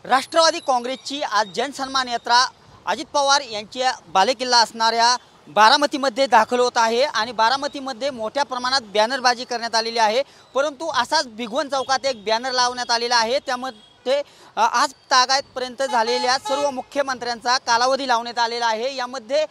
राष्ट्रवादी काँग्रेसची आज जनसन्मान यात्रा अजित पवार यांच्या बालेकिल्ला असणाऱ्या बारामतीमध्ये दाखल होत आहे आणि बारामतीमध्ये मोठ्या प्रमाणात बॅनरबाजी करण्यात आलेली आहे। परंतु असाच भिगवण चौकात एक बॅनर लावण्यात आलेला आहे, त्यामध्ये आज तागायतपर्यंत झालेल्या सर्व मुख्यमंत्र्यांचा कालावधी लावण्यात आलेला आहे। यामध्ये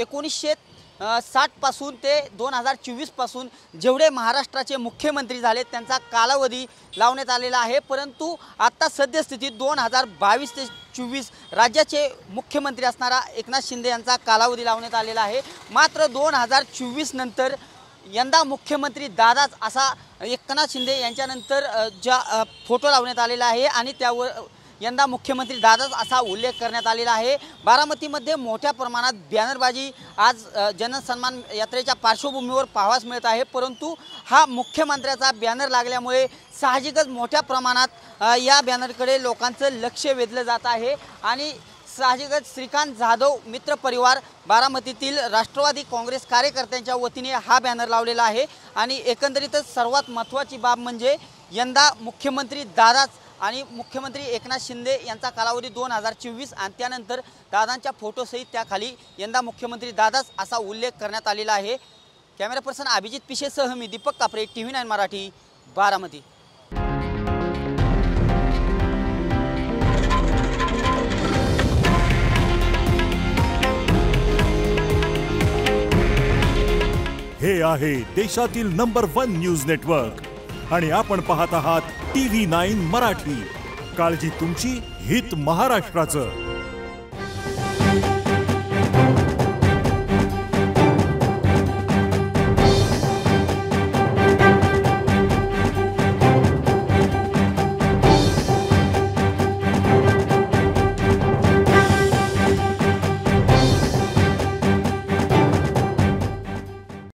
1960 पासून ते 2024 पासून जेवढे महाराष्ट्राचे मुख्यमंत्री झाले त्यांचा कालावधी लावण्यात आलेला आहे। परंतु आता सद्यस्थितीत 2022 ते 24 राज्याचे मुख्यमंत्री असणारा एकनाथ शिंदे यांचा कालावधी लावण्यात आलेला आहे। मात्र 2024 नंतर यंदा मुख्यमंत्री दादाच असा एकनाथ शिंदे यांच्यानंतर ज्या फोटो लावण्यात आलेला आहे आणि त्यावर यंदा मुख्यमंत्री दादाच असा उल्लेख करण्यात आलेला आहे। बारामतीमध्ये मोठ्या प्रमाणात बॅनरबाजी आज जनसन्मान यात्रेच्या पार्श्वभूमीवर पाहावयास मिळत आहे। परंतु हा मुख्यमंत्र्याचा बॅनर लागल्यामुळे साहजिकच मोठ्या प्रमाणात या बॅनरकडे लोकांचं लक्ष वेधलं जात आहे आणि साहजिकच श्रीकांत जाधव मित्र परिवार बारामतीतील राष्ट्रवादी काँग्रेस कार्यकर्त्यांच्या वतीने हा बॅनर लावलेला आहे। आणि एकंदरीतच सर्वात महत्त्वाची बाब म्हणजे यंदा मुख्यमंत्री दादाच आणि मुख्यमंत्री एकनाथ शिंदे यांचा कालावधी 2024 आणि त्यानंतर दादांच्या फोटोसहित त्याखाली यंदा मुख्यमंत्री दादाच असा उल्लेख करण्यात आलेला आहे। कॅमेरा पर्सन अभिजित पिशेसह मी दीपक कापरे, TV9 मराठी, बारामती। हे आहे देशातील नंबर 1 न्यूज नेटवर्क आणि आपण पाहत आहात TV9 मराठी। काळजी तुमची, हित महाराष्ट्राचं।